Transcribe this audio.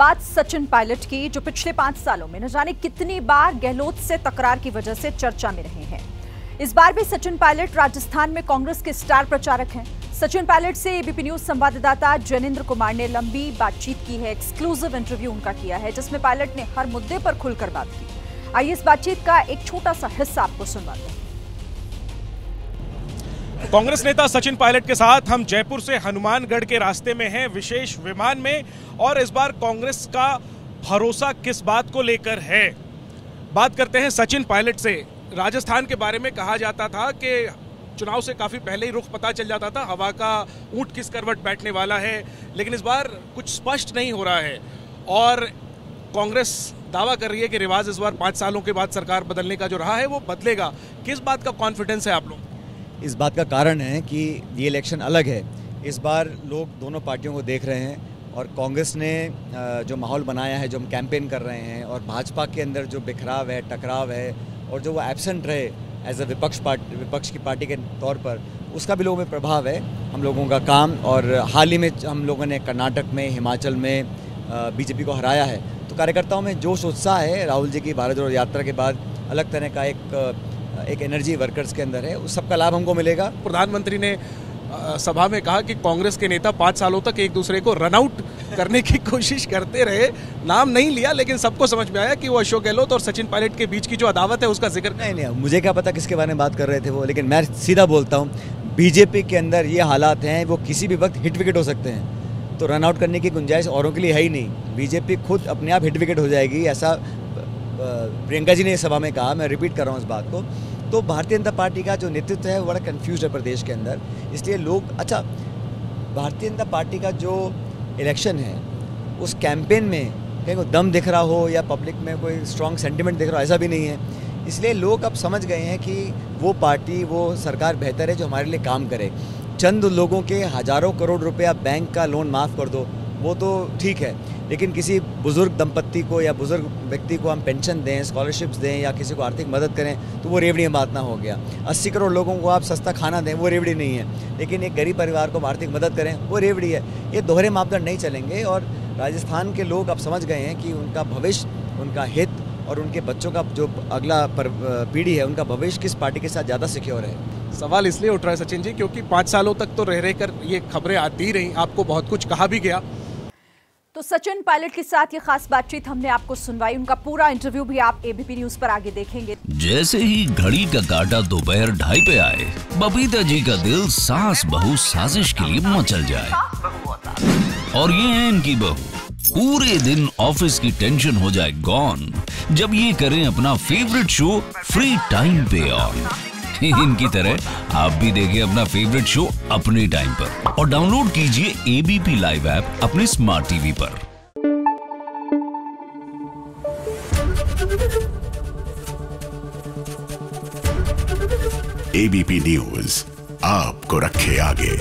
बात सचिन पायलट की, जो पिछले 5 सालों में न जाने कितनी बार गहलोत से तकरार की वजह से चर्चा में रहे हैं। इस बार भी सचिन पायलट राजस्थान में कांग्रेस के स्टार प्रचारक हैं। सचिन पायलट से एबीपी न्यूज संवाददाता जैनेन्द्र कुमार ने लंबी बातचीत की है। एक्सक्लूसिव इंटरव्यू उनका किया है, जिसमें पायलट ने हर मुद्दे पर खुलकर बात की। आइए इस बातचीत का एक छोटा सा हिस्सा आपको सुनवाते हैं। कांग्रेस नेता सचिन पायलट के साथ हम जयपुर से हनुमानगढ़ के रास्ते में हैं, विशेष विमान में। और इस बार कांग्रेस का भरोसा किस बात को लेकर है, बात करते हैं सचिन पायलट से। राजस्थान के बारे में कहा जाता था कि चुनाव से काफी पहले ही रुख पता चल जाता था, हवा का ऊंट किस करवट बैठने वाला है, लेकिन इस बार कुछ स्पष्ट नहीं हो रहा है। और कांग्रेस दावा कर रही है कि रिवाज इस बार 5 सालों के बाद सरकार बदलने का जो रहा है वो बदलेगा। किस बात का कॉन्फिडेंस है आप लोग? इस बात का कारण है कि ये इलेक्शन अलग है। इस बार लोग दोनों पार्टियों को देख रहे हैं और कांग्रेस ने जो माहौल बनाया है, जो हम कैंपेन कर रहे हैं, और भाजपा के अंदर जो बिखराव है, टकराव है, और जो वो एब्सेंट रहे एज अ विपक्ष की पार्टी के तौर पर, उसका भी लोगों में प्रभाव है। हम लोगों का काम, और हाल ही में हम लोगों ने कर्नाटक में, हिमाचल में बीजेपी को हराया है, तो कार्यकर्ताओं में जोश उत्साह है। राहुल जी की भारत जोड़ो यात्रा के बाद अलग तरह का एक एनर्जी वर्कर्स के अंदर है, उस सब का लाभ हमको मिलेगा। प्रधानमंत्री ने सभा में कहा कि कांग्रेस के नेता 5 सालों तक एक दूसरे को रन आउट करने की कोशिश करते रहे। नाम नहीं लिया, लेकिन सबको समझ में आया कि वो अशोक गहलोत और सचिन पायलट के बीच की जो अदावत है उसका जिक्र नहीं, मुझे क्या पता किसके बारे में बात कर रहे थे वो, लेकिन मैं सीधा बोलता हूँ, बीजेपी के अंदर ये हालात हैं, वो किसी भी वक्त हिट विकेट हो सकते हैं, तो रन आउट करने की गुंजाइश औरों के लिए है ही नहीं। बीजेपी खुद अपने आप हिट विकेट हो जाएगी, ऐसा प्रियंका जी ने सभा में कहा। मैं रिपीट कर रहा हूँ इस बात को। तो भारतीय जनता पार्टी का जो नेतृत्व है वो बड़ा कंफ्यूज है प्रदेश के अंदर, इसलिए लोग भारतीय जनता पार्टी का जो इलेक्शन है उस कैंपेन में कहीं को दम दिख रहा हो या पब्लिक में कोई स्ट्रॉन्ग सेंटिमेंट दिख रहा हो, ऐसा भी नहीं है। इसलिए लोग अब समझ गए हैं कि वो पार्टी, वो सरकार बेहतर है जो हमारे लिए काम करे। चंद लोगों के हज़ारों करोड़ रुपया बैंक का लोन माफ़ कर दो, वो तो ठीक है, लेकिन किसी बुजुर्ग दंपत्ति को या बुजुर्ग व्यक्ति को हम पेंशन दें, स्कॉलरशिप्स दें, या किसी को आर्थिक मदद करें, तो वो रेवड़ी में बात ना हो गया। 80 करोड़ लोगों को आप सस्ता खाना दें, वो रेवड़ी नहीं है, लेकिन एक गरीब परिवार को आर्थिक मदद करें, वो रेवड़ी है। ये दोहरे मापदंड नहीं चलेंगे। और राजस्थान के लोग अब समझ गए हैं कि उनका भविष्य, उनका हित और उनके बच्चों का जो अगला पीढ़ी है, उनका भविष्य किस पार्टी के साथ ज़्यादा सिक्योर है। सवाल इसलिए उठ रहा है सचिन जी, क्योंकि 5 सालों तक तो रह कर ये खबरें आती रही, आपको बहुत कुछ कहा भी गया। तो सचिन पायलट के साथ ये खास बातचीत हमने आपको सुनवाई। उनका पूरा इंटरव्यू भी आप एबीपी न्यूज पर आगे देखेंगे। जैसे ही घड़ी का काटा दोपहर 2:30 पे आए, बबीता जी का दिल सास बहू साजिश के लिए मचल जाए। और ये है इनकी बहू, पूरे दिन ऑफिस की टेंशन हो जाए गॉन जब ये करें अपना फेवरेट शो फ्री टाइम पे ऑन। इनकी तरह आप भी देखिए अपना फेवरेट शो अपने टाइम पर, और डाउनलोड कीजिए एबीपी लाइव ऐप अपने स्मार्ट टीवी पर। एबीपी न्यूज आपको रखे आगे।